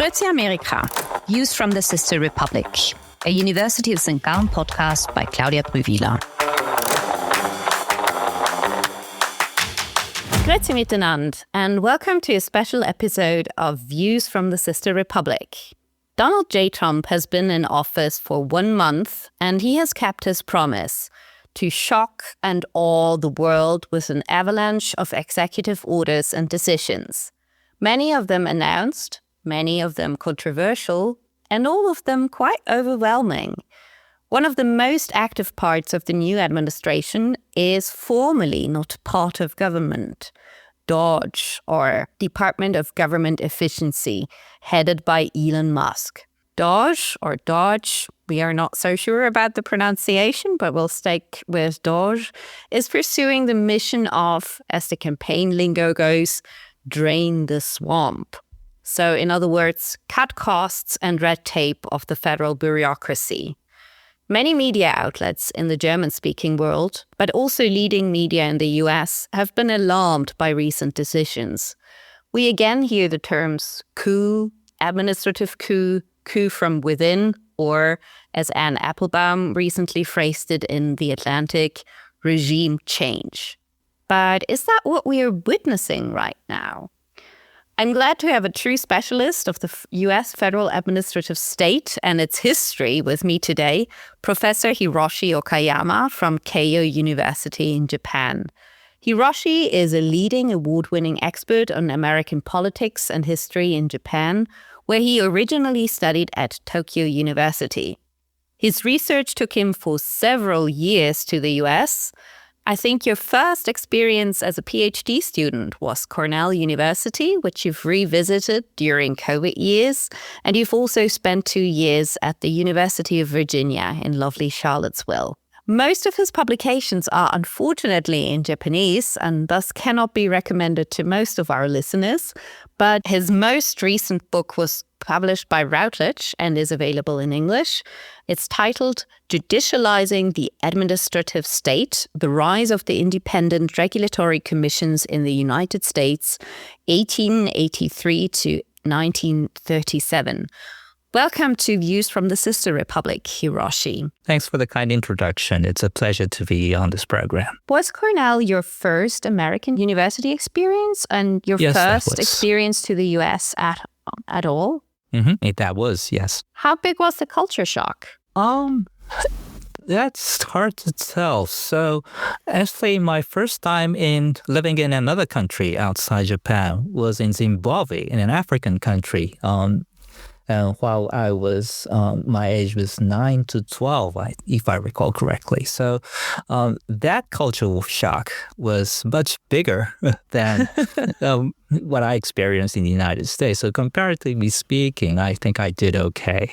Grüezi Amerika, Views from the Sister Republic, a University of St. Gallen podcast by Claudia Brüwiler. Grüezi miteinander, and welcome to a special episode of Views from the Sister Republic. Donald J. Trump has been in office for 1 month, and he has kept his promise to shock and awe the world with an avalanche of executive orders and decisions. Many of them announced, many of them controversial, and all of them quite overwhelming. One of the most active parts of the new administration is formally not part of government, DOGE, or Department of Government Efficiency, headed by Elon Musk. DOGE, or DOGE, we are not so sure about the pronunciation, but we'll stick with DOGE, is pursuing the mission of, as the campaign lingo goes, drain the swamp. So, in other words, cut costs and red tape of the federal bureaucracy. Many media outlets in the German-speaking world, but also leading media in the US, have been alarmed by recent decisions. We again hear the terms coup, administrative coup, coup from within, or, as Anne Applebaum recently phrased it in The Atlantic, regime change. But is that what we are witnessing right now? I'm glad to have a true specialist of the U.S. federal administrative state and its history with me today, Professor Hiroshi Okayama from Keio University in Japan. Hiroshi is a leading award-winning expert on American politics and history in Japan, where he originally studied at Tokyo University. His research took him for several years to the U.S. I think your first experience as a PhD student was Cornell University, which you've revisited during COVID years, and you've also spent 2 years at the University of Virginia in lovely Charlottesville. Most of his publications are unfortunately in Japanese and thus cannot be recommended to most of our listeners, but his most recent book was published by Routledge and is available in English. It's titled Judicializing the Administrative State, The Rise of the Independent Regulatory Commissions in the United States, 1883 to 1937. Welcome to Views from the Sister Republic, Hiroshi. Thanks for the kind introduction. It's a pleasure to be on this program. Was Cornell your first American university experience and your first experience to the U.S. at all? That was, yes. How big was the culture shock? That's hard to tell. So actually, my first time in living in another country outside Japan was in Zimbabwe, in an African country. While I was, my age was 9 to 12, if I recall correctly. So that cultural shock was much bigger than what I experienced in the United States. So comparatively speaking, I think I did okay.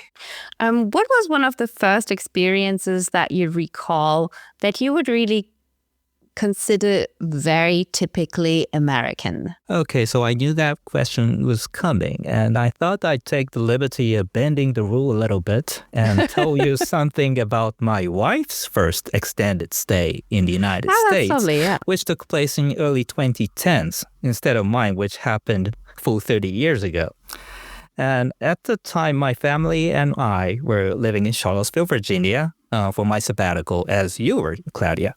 What was one of the first experiences that you recall that you would really consider very typically American? Okay, so I knew that question was coming, and I thought I'd take the liberty of bending the rule a little bit and tell you something about my wife's first extended stay in the United States, lovely, yeah. Which took place in early 2010s instead of mine, which happened full 30 years ago. And at the time, my family and I were living in Charlottesville, Virginia, for my sabbatical, as you were, Claudia.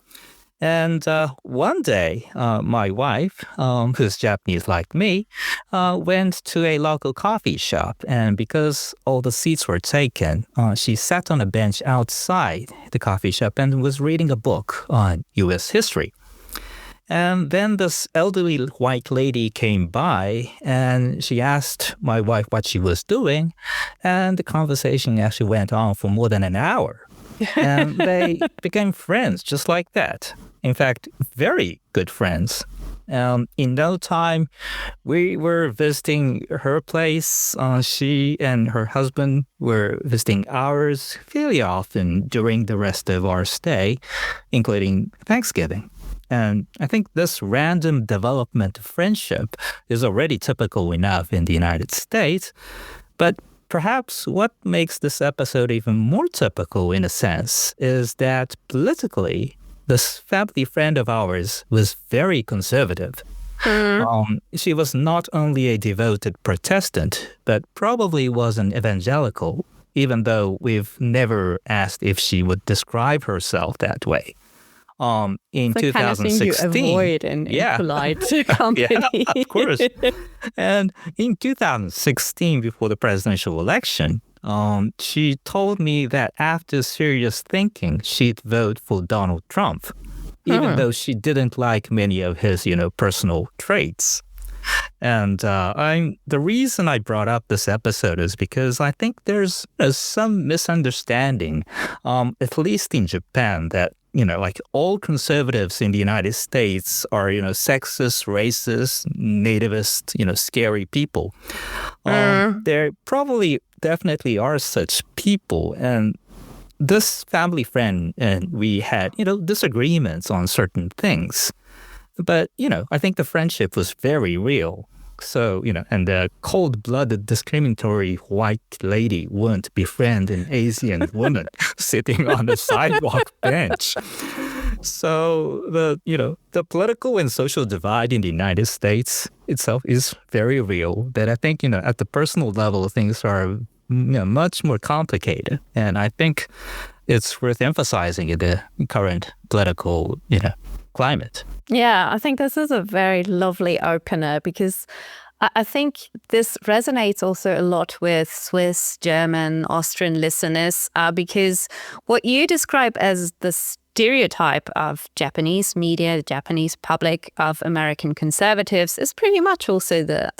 And one day, my wife, who's Japanese like me, went to a local coffee shop. And because all the seats were taken, she sat on a bench outside the coffee shop and was reading a book on U.S. history. And then this elderly white lady came by and she asked my wife what she was doing. And the conversation actually went on for more than an hour. And they became friends just like that. In fact, very good friends. In no time, we were visiting her place. She and her husband were visiting ours fairly often during the rest of our stay, including Thanksgiving. And I think this random development of friendship is already typical enough in the United States. But perhaps what makes this episode even more typical in a sense is that politically, this family friend of ours was very conservative. She was not only a devoted Protestant, but probably was an evangelical, even though we've never asked if she would describe herself that way. In the kind of thing you 2016, avoid in polite company. yeah, of course. And in 2016, before the presidential election, she told me that after serious thinking, she'd vote for Donald Trump, even though she didn't like many of his, personal traits. And the reason I brought up this episode is because I think there's some misunderstanding, at least in Japan, that like all conservatives in the United States are, sexist, racist, nativist, scary people. There probably definitely are such people. And this family friend and we had, disagreements on certain things. But, I think the friendship was very real. So, and the cold-blooded, discriminatory white lady wouldn't befriend an Asian woman sitting on the sidewalk bench. So the political and social divide in the United States itself is very real. But I think, at the personal level, things are much more complicated. And I think it's worth emphasizing in the current political, climate. Yeah, I think this is a very lovely opener because I think this resonates also a lot with Swiss, German, Austrian listeners because what you describe as the stereotype of Japanese media, the Japanese public, of American conservatives is pretty much also the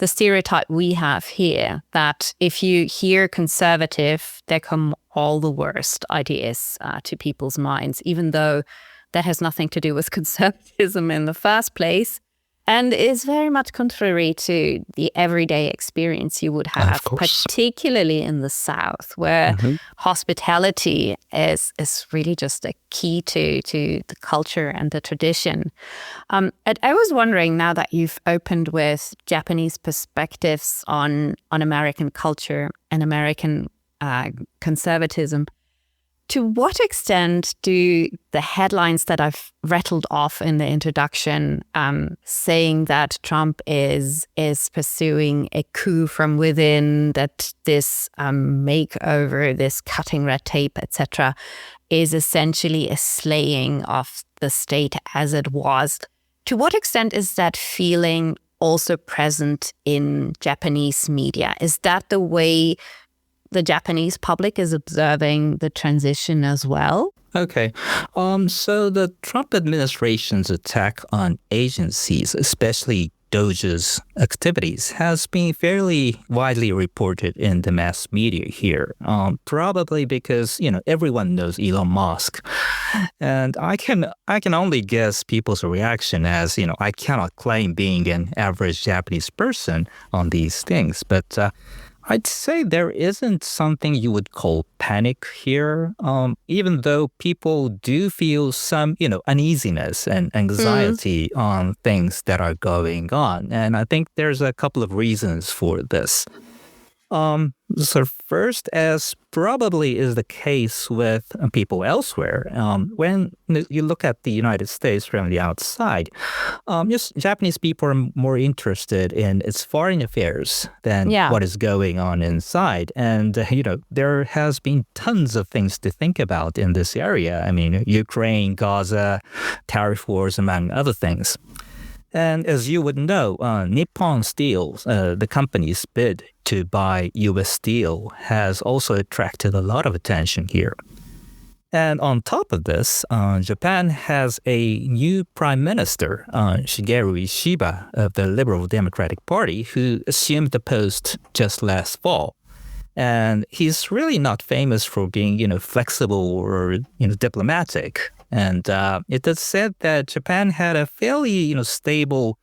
stereotype we have here, that if you hear conservative, there come all the worst ideas to people's minds, even though that has nothing to do with conservatism in the first place, and is very much contrary to the everyday experience you would have, particularly in the South, where hospitality is really just a key to the culture and the tradition. And I was wondering, now that you've opened with Japanese perspectives on American culture and American conservatism, to what extent do the headlines that I've rattled off in the introduction, saying that Trump is pursuing a coup from within, that this makeover, this cutting red tape, etc., is essentially a slaying of the state as it was, to what extent is that feeling also present in Japanese media? Is that the way the Japanese public is observing the transition as well? Okay. So the Trump administration's attack on agencies, especially DOGE's activities, has been fairly widely reported in the mass media here, probably because, everyone knows Elon Musk. And I can only guess people's reaction as, I cannot claim being an average Japanese person on these things, but I'd say there isn't something you would call panic here, even though people do feel some, uneasiness and anxiety on things that are going on. And I think there's a couple of reasons for this. So first, as probably is the case with people elsewhere, when you look at the United States from the outside, just Japanese people are more interested in its foreign affairs than what is going on inside. And, there has been tons of things to think about in this area. I mean, Ukraine, Gaza, tariff wars, among other things. And as you would know, Nippon Steel, the company's bid to buy U.S. steel, has also attracted a lot of attention here. And on top of this, Japan has a new prime minister, Shigeru Ishiba of the Liberal Democratic Party, who assumed the post just last fall. And he's really not famous for being, flexible or, diplomatic. And it is said that Japan had a fairly, stable,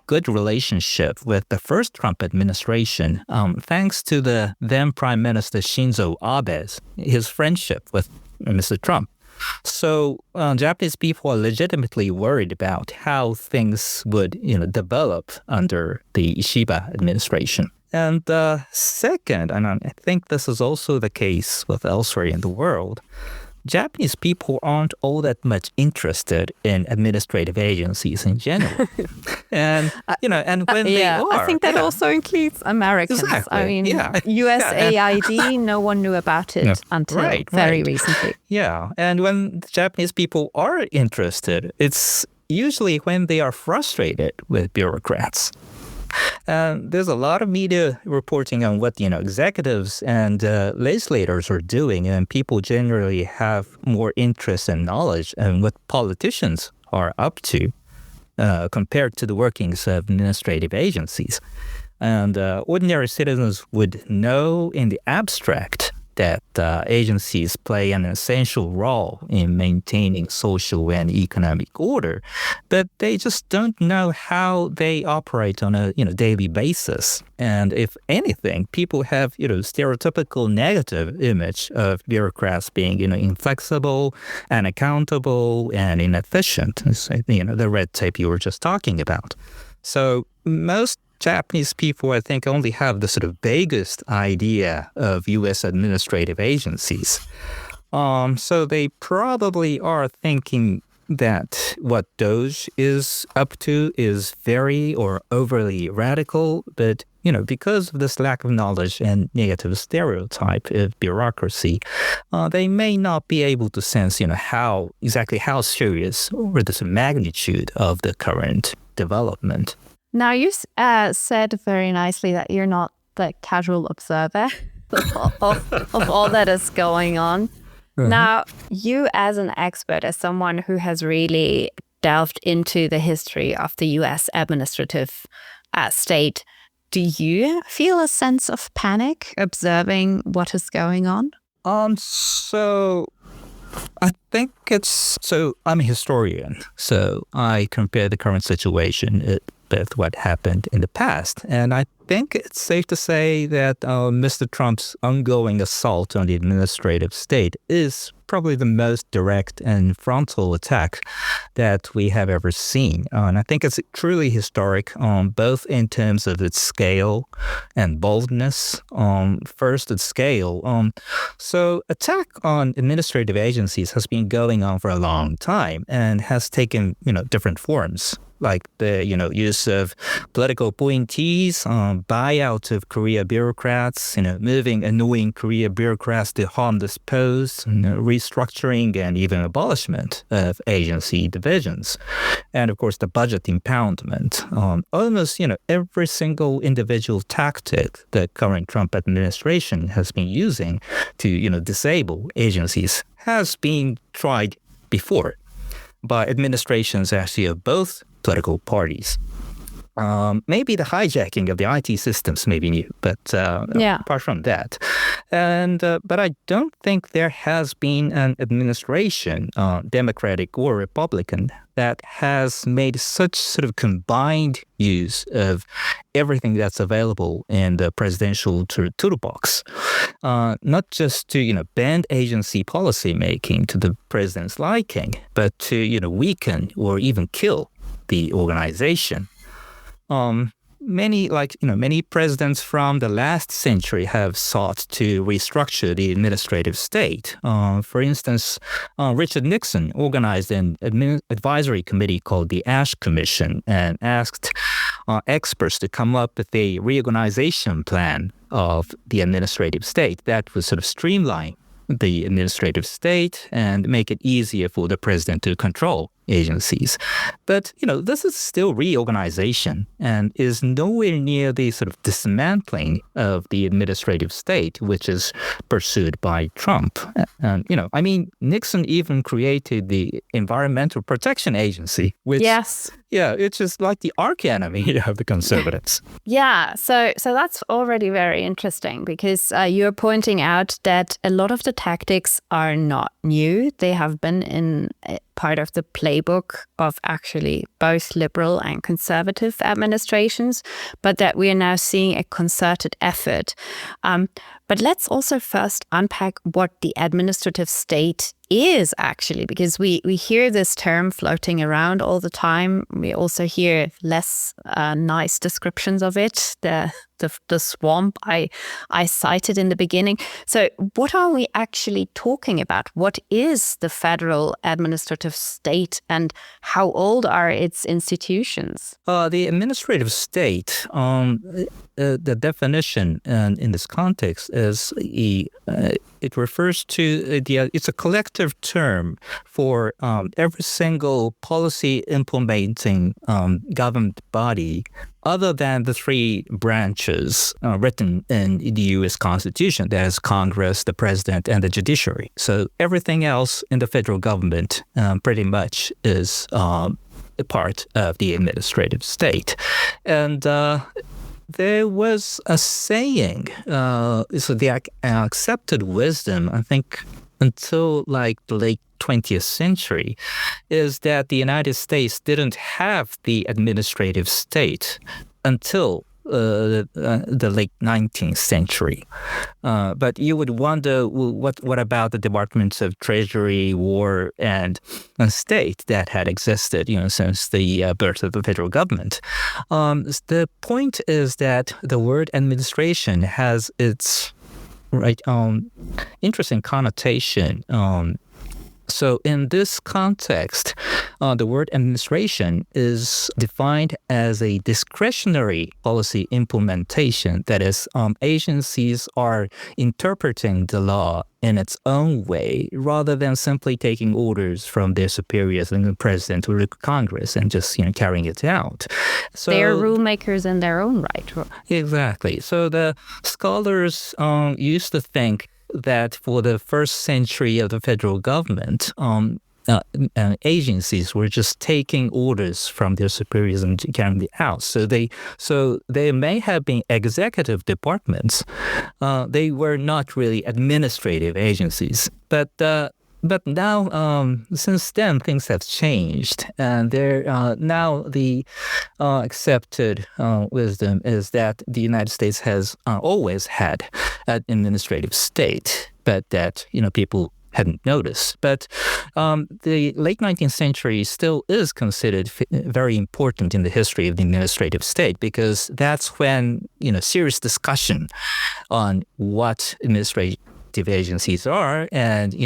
good relationship with the first Trump administration, thanks to the then Prime Minister Shinzo Abe's, his friendship with Mr. Trump. So Japanese people are legitimately worried about how things would, develop under the Ishiba administration. And second, and I think this is also the case with elsewhere in the world, Japanese people aren't all that much interested in administrative agencies in general. And, and when they are. I think that also includes Americans. Exactly. I mean, USAID, no one knew about it until very recently. Yeah. And when Japanese people are interested, it's usually when they are frustrated with bureaucrats. There's a lot of media reporting on what, executives and legislators are doing, and people generally have more interest and knowledge in what politicians are up to compared to the workings of administrative agencies. And ordinary citizens would know in the abstract that agencies play an essential role in maintaining social and economic order, but they just don't know how they operate on a daily basis. And if anything, people have stereotypical negative image of bureaucrats being inflexible, unaccountable, and inefficient. The red tape you were just talking about. So most Japanese people, I think, only have the sort of vaguest idea of U.S. administrative agencies. So they probably are thinking that what DOGE is up to is very or overly radical, but because of this lack of knowledge and negative stereotype of bureaucracy, they may not be able to sense, how serious or the magnitude of the current development. Now, you said very nicely that you're not the casual observer of all that is going on. Mm-hmm. Now, you as an expert, as someone who has really delved into the history of the U.S. administrative state, do you feel a sense of panic observing what is going on? So I think I'm a historian, so I compare the current situation with what happened in the past. And I think it's safe to say that Mr. Trump's ongoing assault on the administrative state is probably the most direct and frontal attack that we have ever seen. And I think it's truly historic, both in terms of its scale and boldness. First, its scale. So attack on administrative agencies has been going on for a long time and has taken, different forms, like the use of political appointees, buyout of career bureaucrats, moving annoying career bureaucrats to harmless posts, restructuring and even abolishment of agency divisions, and of course the budget impoundment. Almost every single individual tactic the current Trump administration has been using to disable agencies has been tried before by administrations actually of both political parties. Maybe the hijacking of the IT systems may be new, but apart from that. But I don't think there has been an administration, Democratic or Republican, that has made such sort of combined use of everything that's available in the presidential toolbox, not just to bend agency policy making to the president's liking, but to weaken or even kill the organization. Many presidents from the last century have sought to restructure the administrative state. For instance, Richard Nixon organized an advisory committee called the Ash Commission and asked experts to come up with a reorganization plan of the administrative state that would sort of streamline the administrative state and make it easier for the president to control agencies. But, this is still reorganization and is nowhere near the sort of dismantling of the administrative state, which is pursued by Trump. And, Nixon even created the Environmental Protection Agency, which... Yes. Yeah, it's just like the arch enemy of the conservatives. Yeah, so that's already very interesting because you're pointing out that a lot of the tactics are not new. They have been in part of the playbook of actually both liberal and conservative administrations, but that we are now seeing a concerted effort. But let's also first unpack what the administrative state is actually, because we hear this term floating around all the time. We also hear less nice descriptions of it, the swamp I cited in the beginning. So what are we actually talking about? What is the federal administrative state and how old are its institutions? The administrative state, the definition in this context is it refers to it's a collective term for every single policy implementing government body other than the three branches written in the U.S. Constitution, that is Congress, the President, and the judiciary. So everything else in the federal government pretty much is a part of the administrative state. And there was a saying, so the accepted wisdom, I think, until like the late 20th century, is that the United States didn't have the administrative state until the late 19th century. But you would wonder, well, what about the Departments of Treasury, War, and State that had existed, since the birth of the federal government? The point is that the word administration has its interesting connotation. So in this context, the word administration is defined as a discretionary policy implementation. That is, agencies are interpreting the law in its own way rather than simply taking orders from their superiors, like the president or the Congress, and just carrying it out. So they're rule makers in their own right. Exactly. So the scholars used to think that for the first century of the federal government, agencies were just taking orders from their superiors and carrying it out. So they may have been executive departments. They were not really administrative agencies. But now, since then, things have changed, and now the accepted wisdom is that the United States has always had an administrative state, but that people hadn't noticed. But the late 19th century still is considered very important in the history of the administrative state, because that's when serious discussion on what administrative agencies are and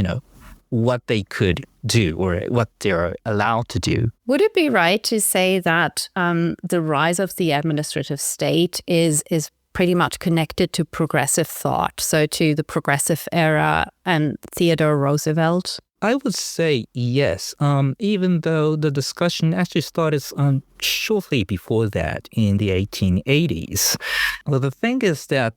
what they could do or what they're allowed to do. Would it be right to say that the rise of the administrative state is pretty much connected to progressive thought, so to the progressive era and Theodore Roosevelt? I would say yes, even though the discussion actually started shortly before that in the 1880s. Well, the thing is that,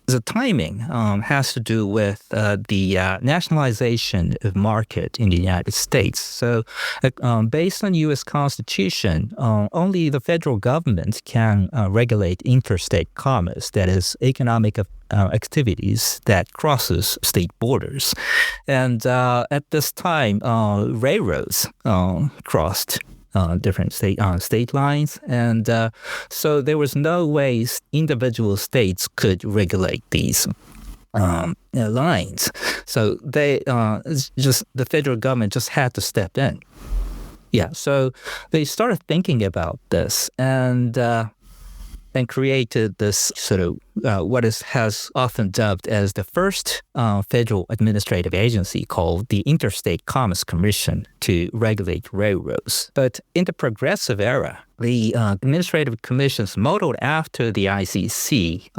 the timing has to do with the nationalization of market in the United States. So based on U.S. Constitution, only the federal government can regulate interstate commerce, that is, economic activities that crosses state borders. And at this time, railroads crossed different state lines, and so there was no way individual states could regulate these lines. So the federal government just had to step in. Yeah, so they started thinking about this and created this sort of what has often dubbed as the first federal administrative agency called the Interstate Commerce Commission to regulate railroads. But in the progressive era, the administrative commissions modeled after the ICC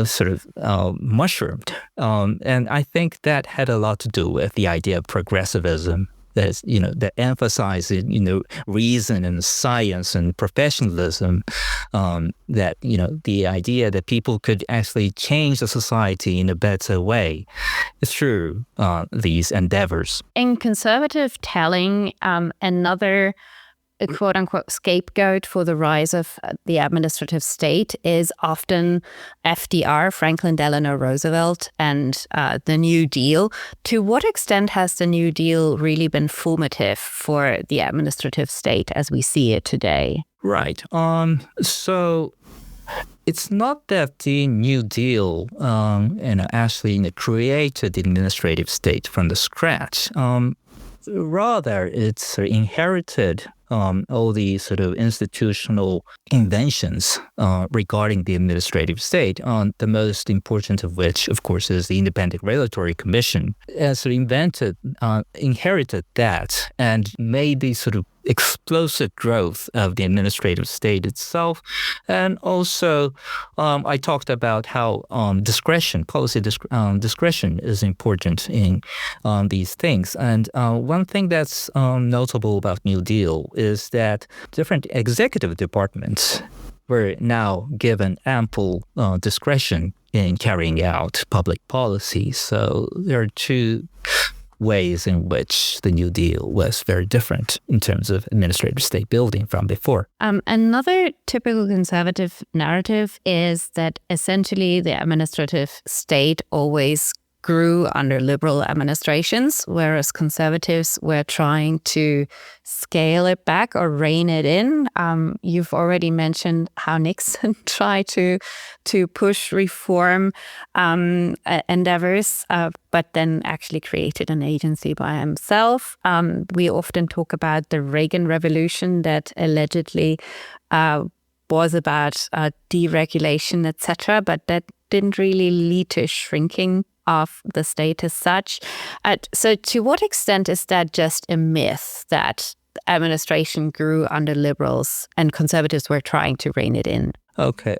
sort of mushroomed. And I think that had a lot to do with the idea of progressivism. That's, that emphasizing, reason and science and professionalism, that, the idea that people could actually change the society in a better way through these endeavors. In conservative telling, another quote-unquote scapegoat for the rise of the administrative state is often FDR, Franklin Delano Roosevelt, and the New Deal. To what extent has the New Deal really been formative for the administrative state as we see it today? Right. So it's not that the New Deal actually created the administrative state from the scratch. Rather, it's inherited all the sort of institutional inventions regarding the administrative state, the most important of which, of course, is the Independent Regulatory Commission. So inherited that and made the sort of explosive growth of the administrative state itself. And also, I talked about how policy discretion is important in these things. And one thing that's notable about New Deal is that different executive departments were now given ample discretion in carrying out public policy. So there are two ways in which the New Deal was very different in terms of administrative state building from before. Another typical conservative narrative is that essentially the administrative state always grew under liberal administrations, whereas conservatives were trying to scale it back or rein it in. You've already mentioned how Nixon tried to push reform endeavors, but then actually created an agency by himself. We often talk about the Reagan Revolution that allegedly was about deregulation, etc., but that didn't really lead to a shrinking of the state as such. So to what extent is that just a myth that the administration grew under liberals and conservatives were trying to rein it in? Okay.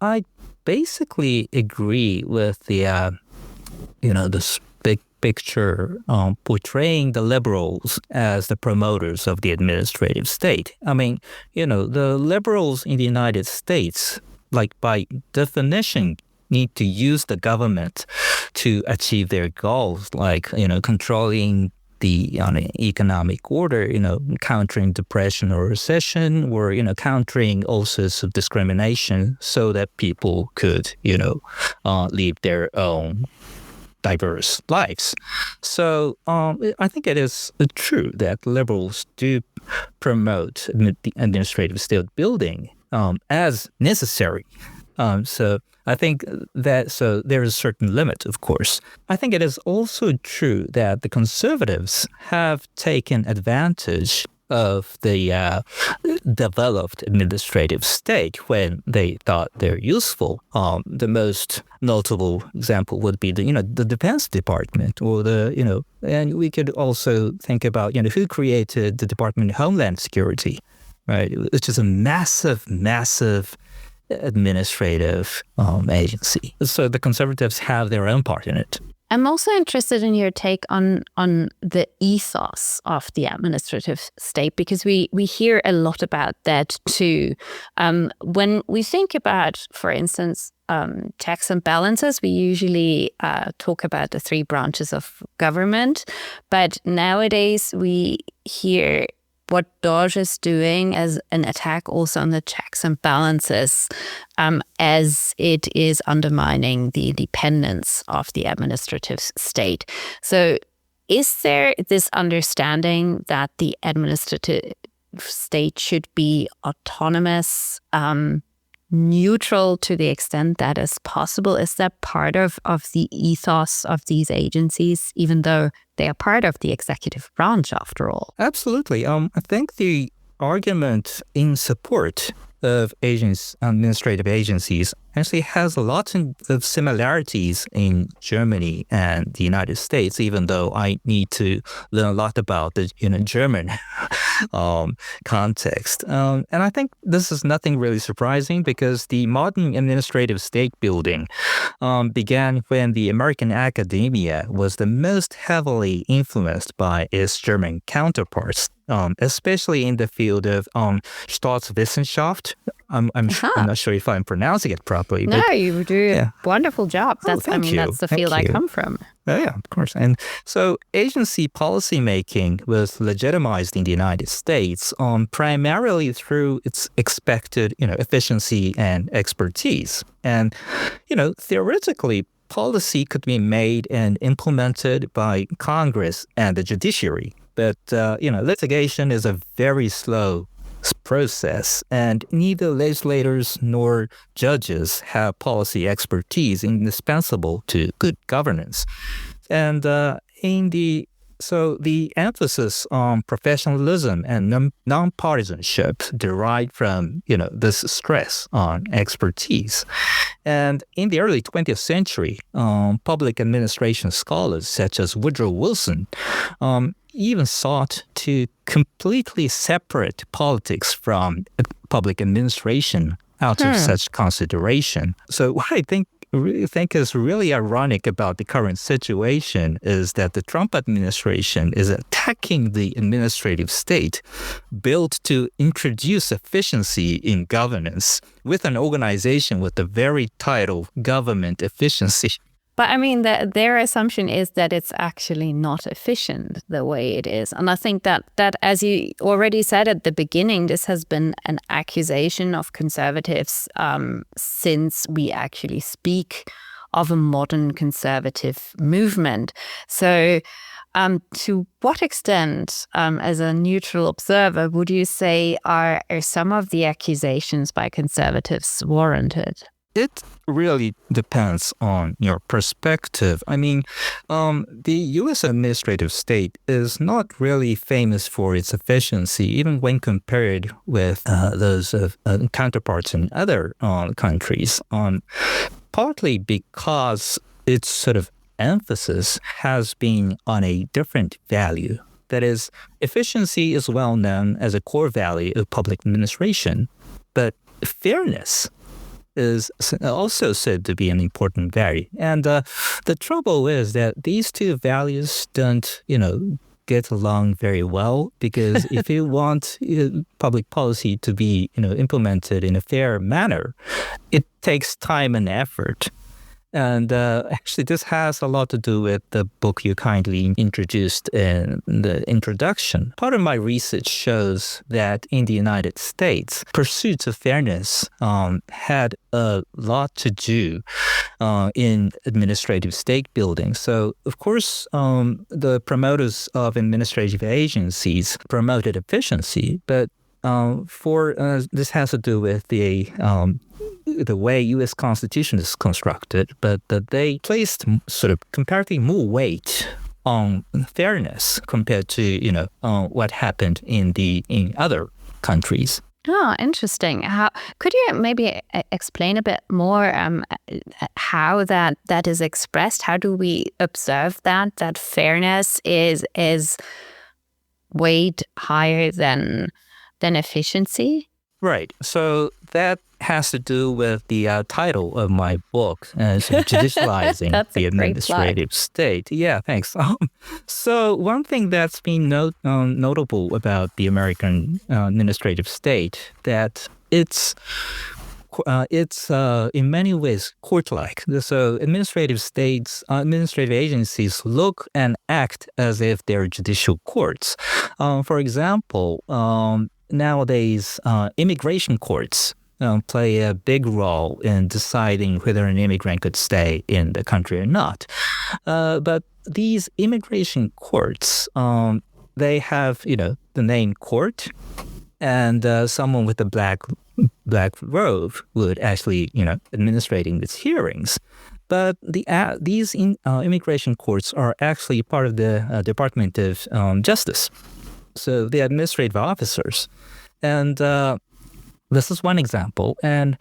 I basically agree with the this big picture portraying the liberals as the promoters of the administrative state. I mean, the liberals in the United States, like by definition, need to use the government to achieve their goals, like, controlling the economic order, countering depression or recession, or, countering all sorts of discrimination so that people could, live their own diverse lives. So I think it is true that liberals do promote the administrative state building as necessary. So I think that there is a certain limit, of course. I think it is also true that the conservatives have taken advantage of the developed administrative state when they thought they're useful. The most notable example would be the Defense Department, or and we could also think about who created the Department of Homeland Security, right? Which is a massive administrative agency. So the conservatives have their own part in it. I'm also interested in your take on the ethos of the administrative state, because we hear a lot about that too. When we think about, for instance, checks and balances, we usually talk about the three branches of government. But nowadays we hear what DOGE is doing as an attack also on the checks and balances, as it is undermining the independence of the administrative state. So is there this understanding that the administrative state should be autonomous, neutral to the extent that is possible? Is that part of the ethos of these agencies, even though they are part of the executive branch after all? Absolutely. I think the argument in support of administrative agencies actually has a lot of similarities in Germany and the United States, even though I need to learn a lot about the German context. And I think this is nothing really surprising, because the modern administrative state building began when the American academia was the most heavily influenced by its German counterparts, especially in the field of Staatswissenschaft. I'm not sure if I'm pronouncing it properly. No, you do a wonderful job. That's Thank you. That's the field I come from. Yeah, of course. And so agency policymaking was legitimized in the United States primarily through its expected, efficiency and expertise. And, theoretically, policy could be made and implemented by Congress and the judiciary. But, litigation is a very slow process, and neither legislators nor judges have policy expertise indispensable to good governance. And so the emphasis on professionalism and nonpartisanship derived from, this stress on expertise. And in the early 20th century, public administration scholars such as Woodrow Wilson even sought to completely separate politics from public administration out of such consideration. So what I really think is really ironic about the current situation is that the Trump administration is attacking the administrative state built to introduce efficiency in governance with an organization with the very title government efficiency. But I mean, their assumption is that it's actually not efficient the way it is. And I think that as you already said at the beginning, this has been an accusation of conservatives since we actually speak of a modern conservative movement. So to what extent, as a neutral observer, would you say are some of the accusations by conservatives warranted? It really depends on your perspective. I mean, the U.S. administrative state is not really famous for its efficiency, even when compared with those counterparts in other countries, partly because its sort of emphasis has been on a different value. That is, efficiency is well known as a core value of public administration, but fairness is also said to be an important value. And the trouble is that these two values don't, get along very well, because if you want public policy to be, implemented in a fair manner, it takes time and effort. And actually, this has a lot to do with the book you kindly introduced in the introduction. Part of my research shows that in the United States, pursuits of fairness had a lot to do in administrative state building. So, of course, the promoters of administrative agencies promoted efficiency, but this has to do with the way U.S. Constitution is constructed, but that they placed sort of comparatively more weight on fairness compared to what happened in other countries. Oh, interesting. Could you maybe explain a bit more how that is expressed? How do we observe that fairness is weighed higher than efficiency? Right. So that has to do with the title of my book, Judicializing the Administrative State. Yeah, thanks. So one thing that's been notable about the American administrative state, that it's in many ways court-like. So administrative agencies look and act as if they're judicial courts. For example, nowadays, immigration courts play a big role in deciding whether an immigrant could stay in the country or not. But these immigration courts, they have, the name court, and someone with a black robe would actually, administrating these hearings. But these immigration courts are actually part of the Department of Justice. So the administrative officers. And this is one example. And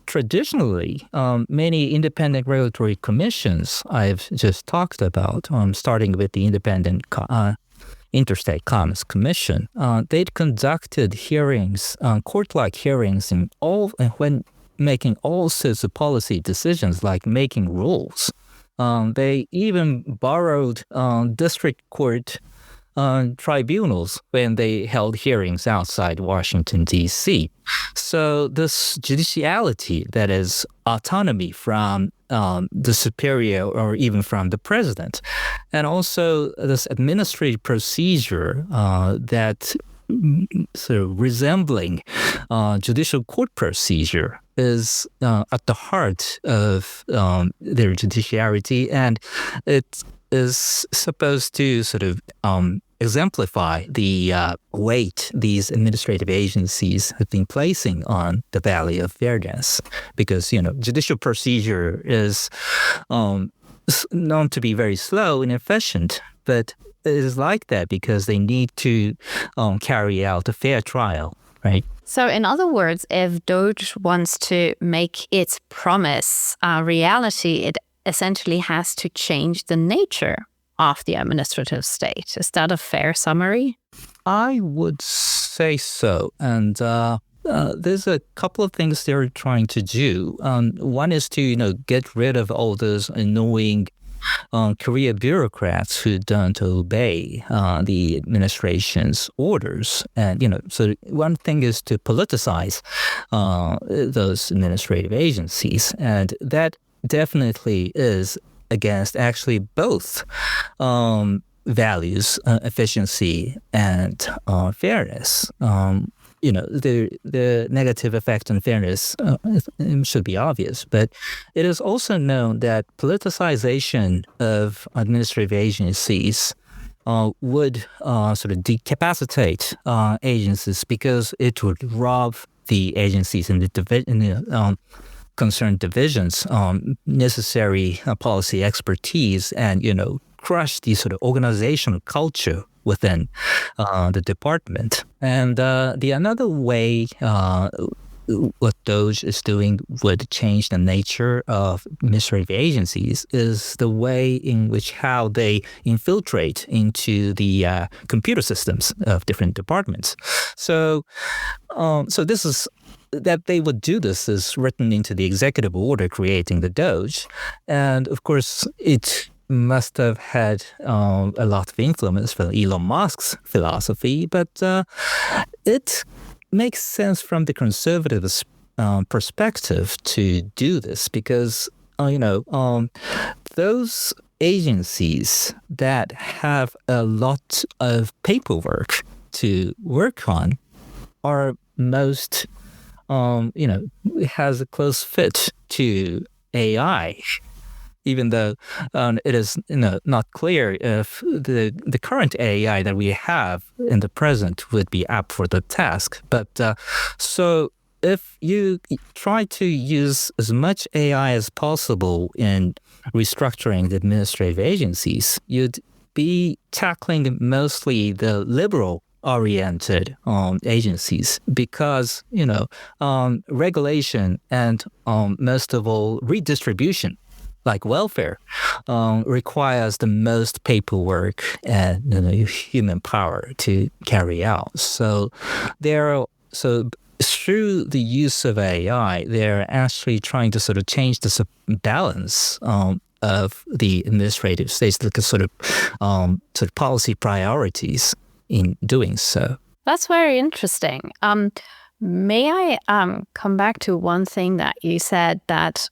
traditionally, many independent regulatory commissions I've just talked about, starting with the Independent Interstate Commerce Commission, they'd conducted hearings, court-like hearings, when making all sorts of policy decisions, like making rules. They even borrowed district court tribunals when they held hearings outside Washington, D.C. So this judiciality, that is autonomy from the superior or even from the president, and also this administrative procedure that sort of resembling judicial court procedure is at the heart of their judiciarity, and it is supposed to sort of exemplify the weight these administrative agencies have been placing on the value of fairness. Because, judicial procedure is known to be very slow and efficient, but it is like that because they need to carry out a fair trial, right? So in other words, if DOGE wants to make its promise a reality, it essentially has to change the nature of the administrative state. Is that a fair summary? I would say so. And there's a couple of things they're trying to do. One is to, get rid of all those annoying career bureaucrats who don't obey the administration's orders. And, so one thing is to politicize those administrative agencies. And that definitely is against actually both values, efficiency and fairness. The negative effect on fairness should be obvious, but it is also known that politicization of administrative agencies would sort of decapacitate agencies because it would rob the agencies in the concerned divisions necessary policy expertise and, crush the sort of organizational culture within the department. And the another way what DOGE is doing would change the nature of administrative agencies is the way in which how they infiltrate into the computer systems of different departments. So this is that they would do this is written into the executive order creating the DOGE. And of course, it must have had a lot of influence from Elon Musk's philosophy, but it makes sense from the conservative perspective to do this because, those agencies that have a lot of paperwork to work on are most, has a close fit to AI. Even though it is not clear if the current AI that we have in the present would be apt for the task. But so if you try to use as much AI as possible in restructuring the administrative agencies, you'd be tackling mostly the liberal-oriented agencies because, regulation and most of all redistribution like welfare, requires the most paperwork and human power to carry out. So through the use of AI, they're actually trying to sort of change the balance of the administrative states, like a sort of policy priorities in doing so. That's very interesting. May I come back to one thing that you said that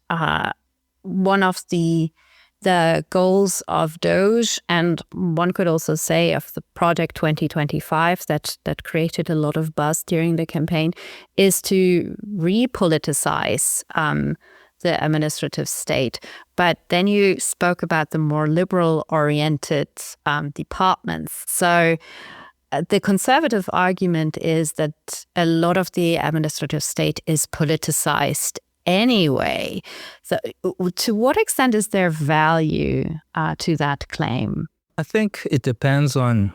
one of the goals of DOGE, and one could also say of the Project 2025 that created a lot of buzz during the campaign, is to repoliticize the administrative state. But then you spoke about the more liberal-oriented departments. So the conservative argument is that a lot of the administrative state is politicized anyway. So to what extent is there value to that claim? I think it depends on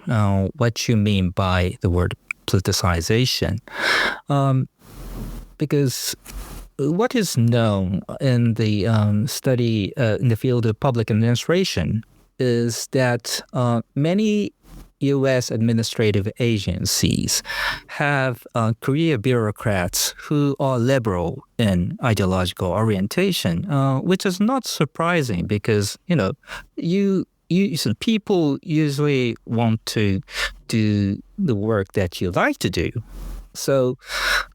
what you mean by the word politicization. Because what is known in the study in the field of public administration is that many U.S. administrative agencies have career bureaucrats who are liberal in ideological orientation, which is not surprising because, people usually want to do the work that you like to do. So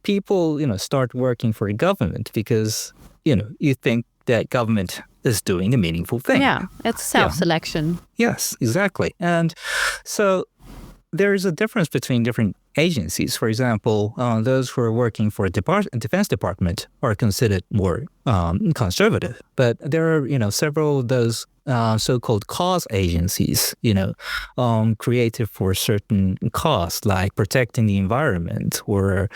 people, start working for a government because, you think that government is doing a meaningful thing. Yeah, it's self-selection. Yeah. Yes, exactly. And so there is a difference between different agencies. For example, those who are working for a Defense Department are considered more conservative. But there are, several of those so-called cause agencies, created for certain cause, like protecting the environment or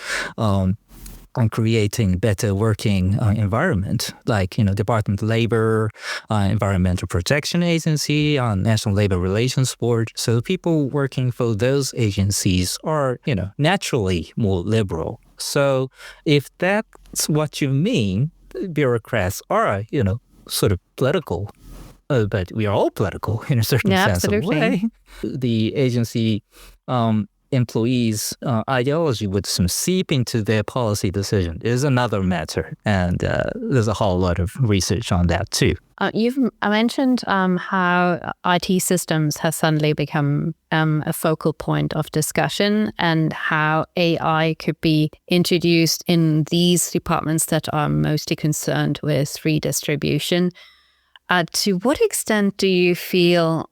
on creating better working environment, like, Department of Labor, Environmental Protection Agency, National Labor Relations Board. So people working for those agencies are, naturally more liberal. So if that's what you mean, bureaucrats are, sort of political. But we are all political in a certain sense of way. The agency employees' ideology would seep into their policy decision is another matter. And there's a whole lot of research on that too. You've mentioned how IT systems have suddenly become a focal point of discussion and how AI could be introduced in these departments that are mostly concerned with redistribution. To what extent do you feel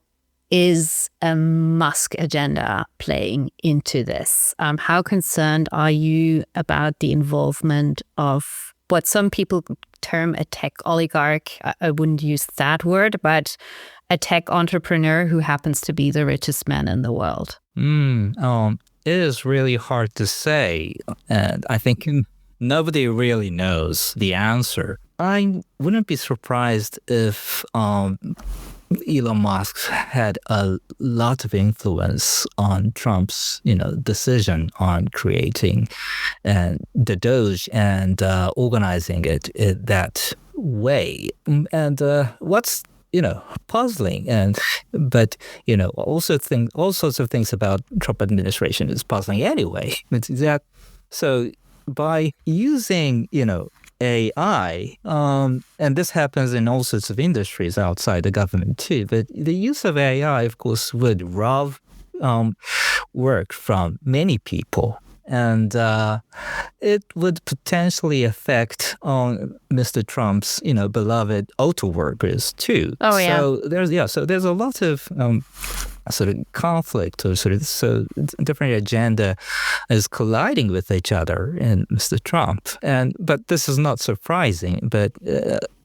is a Musk agenda playing into this? How concerned are you about the involvement of what some people term a tech oligarch? I wouldn't use that word, but a tech entrepreneur who happens to be the richest man in the world. It is really hard to say. And I think nobody really knows the answer. I wouldn't be surprised if Elon Musk had a lot of influence on Trump's, decision on creating the DOGE and organizing it that way. And what's puzzling, but all sorts of things about Trump administration is puzzling anyway. It's that so by using AI, and this happens in all sorts of industries outside the government too, but the use of AI, of course, would rob work from many people. And it would potentially affect Mr. Trump's, beloved auto workers too. Oh yeah. So there's a lot of sort of conflict or sort of different agenda is colliding with each other in Mr. Trump. But this is not surprising.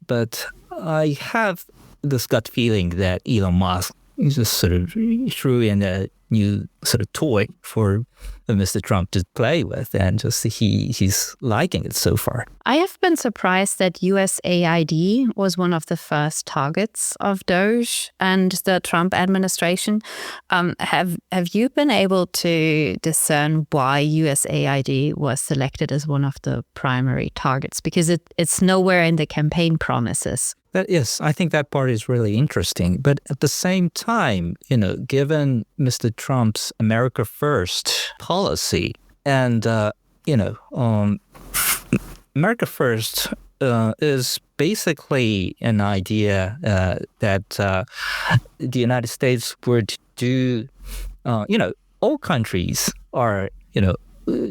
But I have this gut feeling that Elon Musk just sort of threw in a new sort of toy for Mr. Trump to play with, and just he's liking it so far. I have been surprised that USAID was one of the first targets of DOGE and the Trump administration. Have you been able to discern why USAID was selected as one of the primary targets? Because it's nowhere in the campaign promises. Yes, I think that part is really interesting. But at the same time, given Mr. Trump's America First policy and, America First is basically an idea that the United States would do, all countries are,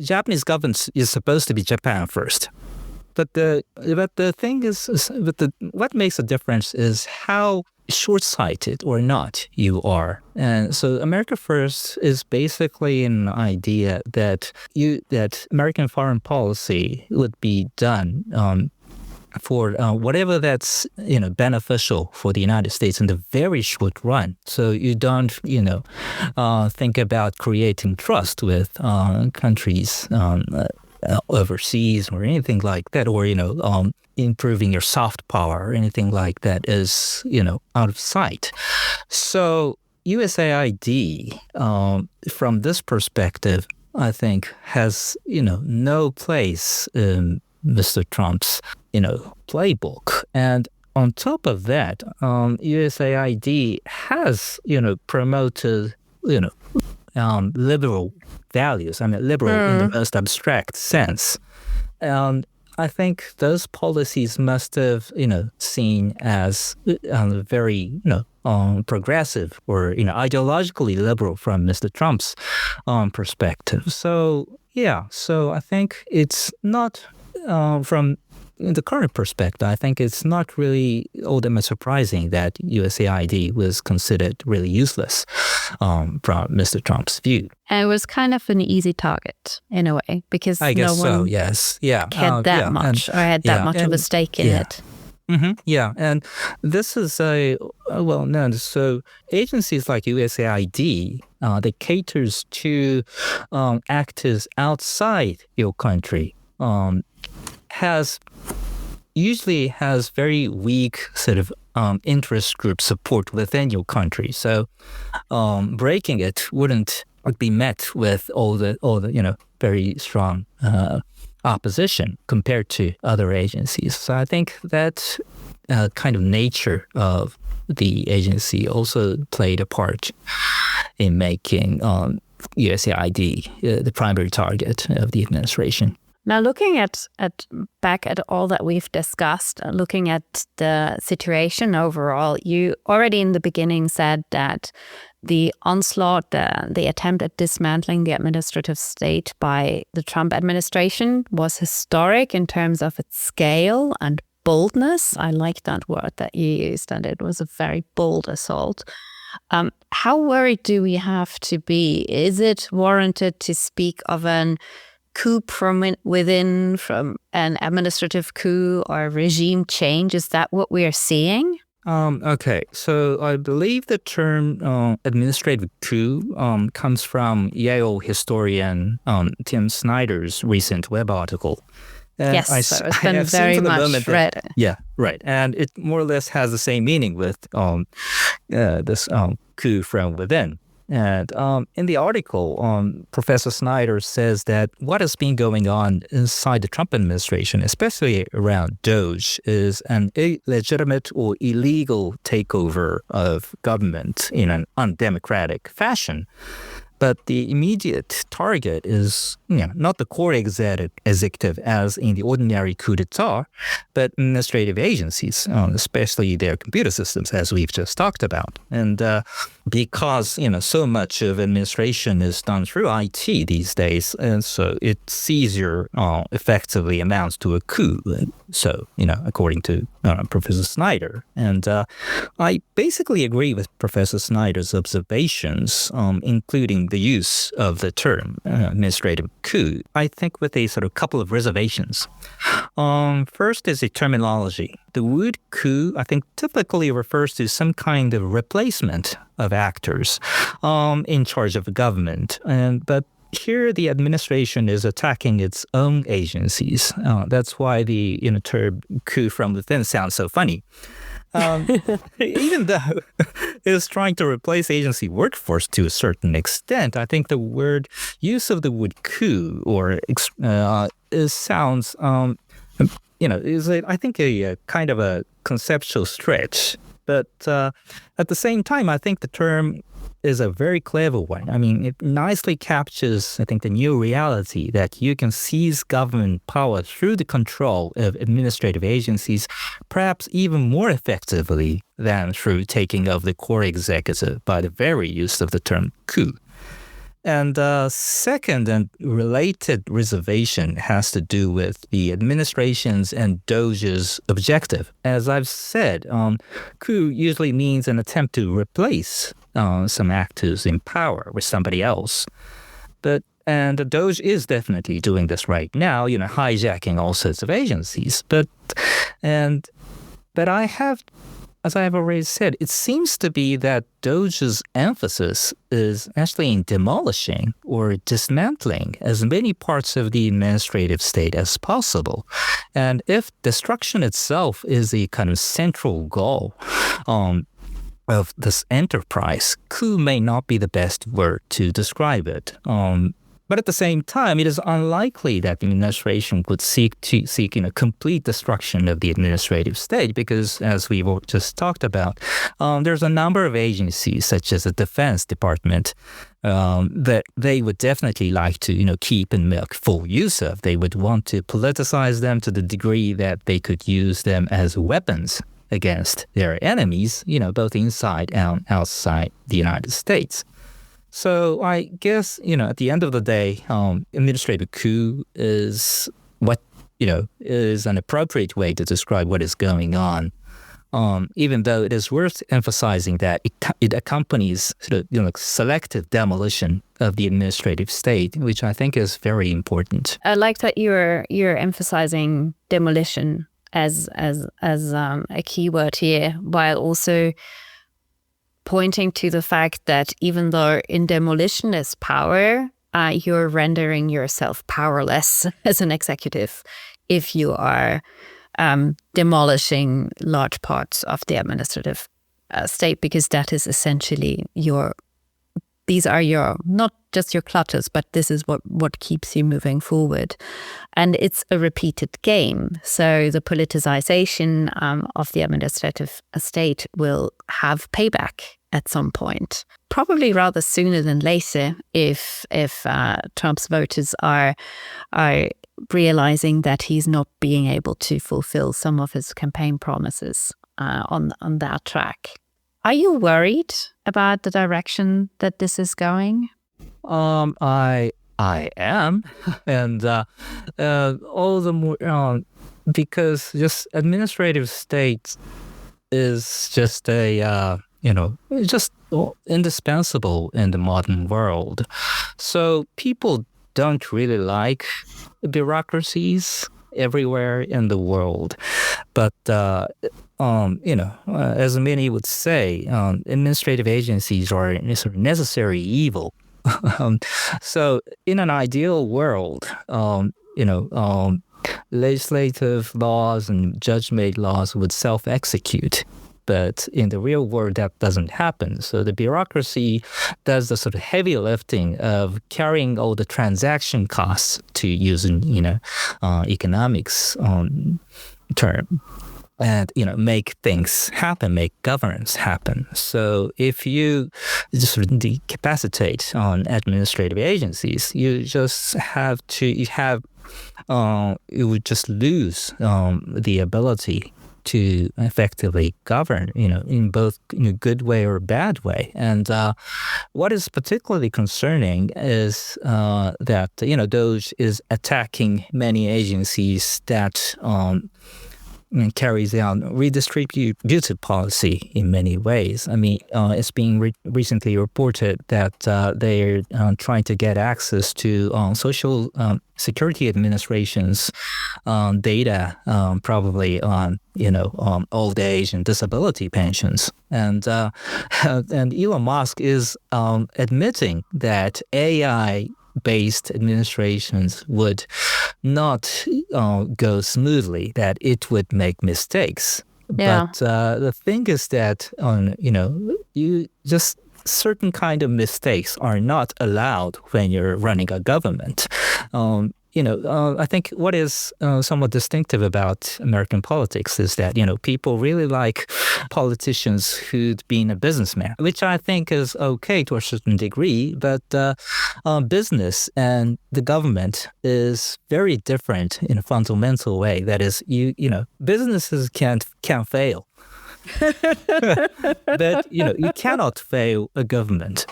Japanese government is supposed to be Japan first. But the thing is, what makes a difference is how short-sighted or not you are. And so America First is basically an idea that American foreign policy would be done for whatever that's beneficial for the United States in the very short run. So you don't think about creating trust with countries overseas or anything like that, or improving your soft power or anything like that is out of sight. So USAID, from this perspective, I think has no place in Mr. Trump's playbook. And on top of that, USAID has promoted liberal values. I mean, liberal in the most abstract sense. And I think those policies must have, seen as very, progressive or, ideologically liberal from Mr. Trump's perspective. So, yeah. So I think it's not from in the current perspective, I think it's not really all that much surprising that USAID was considered really useless from Mr. Trump's view. And it was kind of an easy target in a way because I guess no one yes. Yeah. cared that much or had that much of a stake in it. Mm-hmm, yeah, and this is so agencies like USAID, that caters to actors outside your country, usually has very weak sort of interest group support within your country. So breaking it wouldn't be met with all the very strong opposition compared to other agencies. So I think that kind of nature of the agency also played a part in making USAID the primary target of the administration. Now, looking back at all that we've discussed, looking at the situation overall, you already in the beginning said that the onslaught, the attempt at dismantling the administrative state by the Trump administration was historic in terms of its scale and boldness. I like that word that you used, and it was a very bold assault. How worried do we have to be? Is it warranted to speak of an coup from within, from an administrative coup or regime change? Is that what we are seeing? Okay, so I believe the term administrative coup comes from Yale historian Tim Snyder's recent web article. Yes, it's been very much read. Yeah, right. And it more or less has the same meaning with this coup from within. And in the article, Professor Snyder says that what has been going on inside the Trump administration, especially around DOGE, is an illegitimate or illegal takeover of government in an undemocratic fashion. But the immediate target is not the core executive as in the ordinary coup d'etat, but administrative agencies, especially their computer systems, as we've just talked about. And because so much of administration is done through IT these days, and so its seizure effectively amounts to a coup. So according to Professor Snyder, and I basically agree with Professor Snyder's observations, including the use of the term administrative coup, I think with a sort of couple of reservations. First is the terminology. The word coup, I think, typically refers to some kind of replacement of actors in charge of the government. But here the administration is attacking its own agencies. That's why the term coup from within sounds so funny. Even though it's trying to replace agency workforce to a certain extent, I think the use of the word coup sounds is I think a kind of a conceptual stretch. But at the same time, I think the term is a very clever one. I mean, it nicely captures, I think, the new reality that you can seize government power through the control of administrative agencies, perhaps even more effectively than through taking of the core executive by the very use of the term coup. And second and related reservation has to do with the administration's and DOGE's objective. As I've said, coup usually means an attempt to replace some actors in power with somebody else. And the DOGE is definitely doing this right now, hijacking all sorts of agencies. But as I have already said, it seems to be that DOGE's emphasis is actually in demolishing or dismantling as many parts of the administrative state as possible. And if destruction itself is a kind of central goal of this enterprise, coup may not be the best word to describe it. But at the same time, it is unlikely that the administration would seek complete destruction of the administrative state because, as we've just talked about, there's a number of agencies, such as the Defense Department, that they would definitely like to, keep and make full use of. They would want to politicize them to the degree that they could use them as weapons against their enemies, both inside and outside the United States. So I guess, at the end of the day, administrative coup is what is an appropriate way to describe what is going on. Even though it is worth emphasizing that it accompanies sort of selective demolition of the administrative state, which I think is very important. I like that you're emphasizing demolition as a key word here, while also pointing to the fact that even though in demolition is power, you're rendering yourself powerless as an executive if you are demolishing large parts of the administrative state, because that is essentially these are not just your clutches, but this is what keeps you moving forward. And it's a repeated game. So the politicization of the administrative state will have payback at some point, probably rather sooner than later, if Trump's voters are realizing that he's not being able to fulfill some of his campaign promises on that track. Are you worried about the direction that this is going? I am, and all the more because just administrative state is just just indispensable in the modern world. So people don't really like bureaucracies everywhere in the world, but as many would say, administrative agencies are a sort of necessary evil. So in an ideal world, legislative laws and judge-made laws would self-execute. But in the real world, that doesn't happen. So the bureaucracy does the sort of heavy lifting of carrying all the transaction costs, to use an economics term, and make things happen, make governance happen. So if you just sort of decapacitate on administrative agencies, you would just lose the ability to effectively govern, in both good way or bad way. And what is particularly concerning is that DOGE is attacking many agencies that carries out redistributive policy in many ways. I mean, it's being recently reported that they're trying to get access to Social Security Administration's data, probably on old age and disability pensions. And Elon Musk is admitting that AI-based administrations would not go smoothly, that it would make mistakes. Yeah. But the thing is that, you just certain kind of mistakes are not allowed when you're running a government. I think what is somewhat distinctive about American politics is that, people really like politicians who'd been a businessman, which I think is okay to a certain degree. But business and the government is very different in a fundamental way. That is, businesses can't fail. But, you cannot fail a government.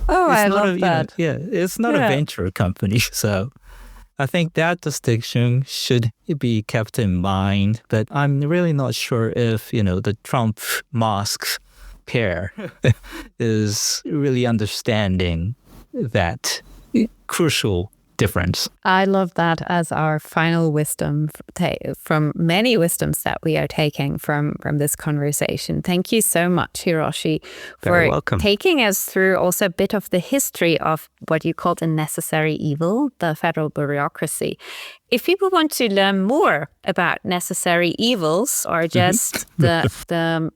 Oh, I love that. It's not a venture company. So I think that distinction should be kept in mind. But I'm really not sure if, the Trump-Musk pair is really understanding that crucial difference. I love that as our final wisdom from many wisdoms that we are taking from this conversation. Thank you so much, Hiroshi, for taking us through also a bit of the history of what you called a necessary evil, the federal bureaucracy. If people want to learn more about necessary evils or just the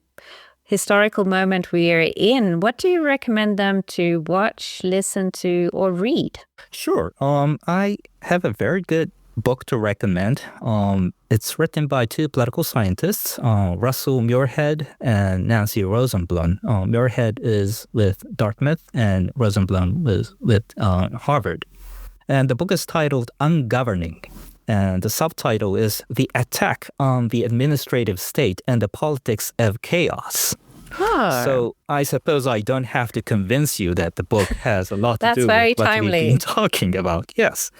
historical moment we are in, what do you recommend them to watch, listen to, or read? Sure. I have a very good book to recommend. It's written by two political scientists, Russell Muirhead and Nancy Rosenblum. Muirhead is with Dartmouth and Rosenblum is with Harvard. And the book is titled Ungoverning. And the subtitle is The Attack on the Administrative State and the Politics of Chaos. So I suppose I don't have to convince you that the book has a lot to do with what we've been talking about. Yes.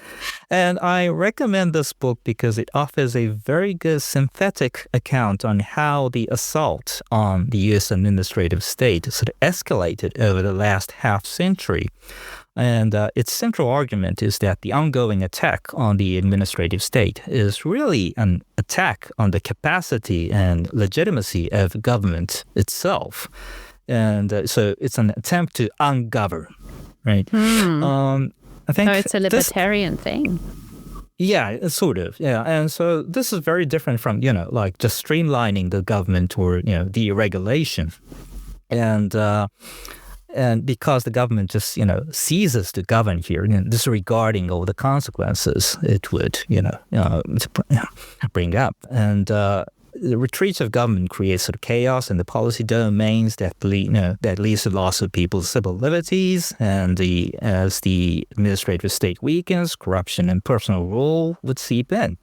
And I recommend this book because it offers a very good synthetic account on how the assault on the U.S. administrative state sort of escalated over the last half century. And its central argument is that the ongoing attack on the administrative state is really an attack on the capacity and legitimacy of government itself. And so it's an attempt to ungovern, right? I think so it's a libertarian thing. Yeah, sort of. Yeah. And so this is very different from, like just streamlining the government or, deregulation. And because the government just, ceases to govern here, disregarding all the consequences it would, bring up. And the retreat of government creates sort of chaos in the policy domains that leads to loss of people's civil liberties. And as the administrative state weakens, corruption and personal rule would seep in.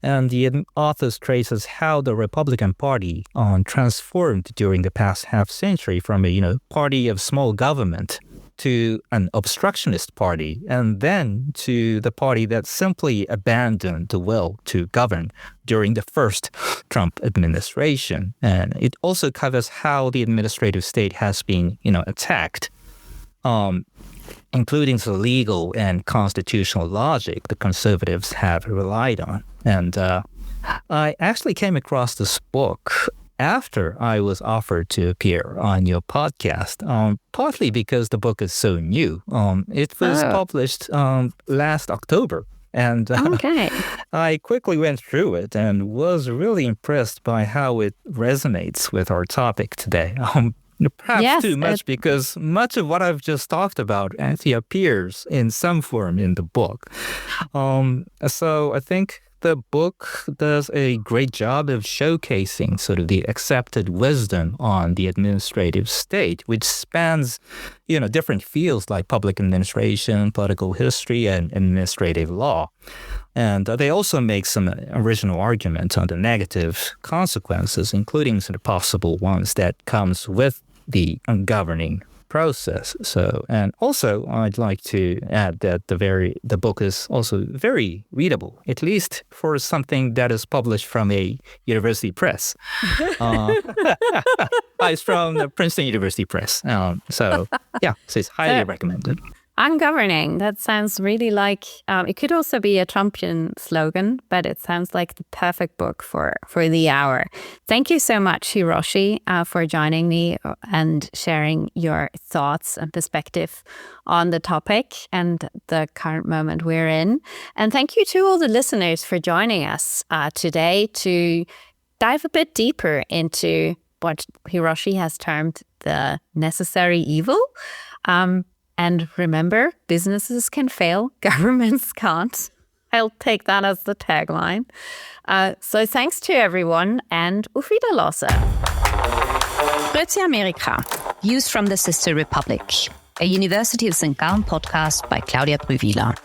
And the authors traces how the Republican Party transformed during the past half century from a party of small government to an obstructionist party, and then to the party that simply abandoned the will to govern during the first Trump administration. And it also covers how the administrative state has been, attacked, including the legal and constitutional logic the conservatives have relied on. And I actually came across this book after I was offered to appear on your podcast, partly because the book is so new. It was published last October. And I quickly went through it and was really impressed by how it resonates with our topic today. Perhaps too much because much of what I've just talked about actually appears in some form in the book. So I think the book does a great job of showcasing sort of the accepted wisdom on the administrative state, which spans, different fields like public administration, political history, and administrative law. And they also make some original arguments on the negative consequences, including sort of possible ones that comes with the governing process. And also I'd like to add that the book is also very readable, at least for something that is published from a university press. It's from the Princeton University Press. So it's highly recommended. Ungoverning, that sounds really like, it could also be a Trumpian slogan, but it sounds like the perfect book for the hour. Thank you so much, Hiroshi, for joining me and sharing your thoughts and perspective on the topic and the current moment we're in. And thank you to all the listeners for joining us today to dive a bit deeper into what Hiroshi has termed the necessary evil. And remember, businesses can fail, governments can't. I'll take that as the tagline. So thanks to everyone, and Auf Wiedersehen. Grüezi Amerika. Views from the Sister Republic, a University of St. Gallen podcast by Claudia Brüwiler.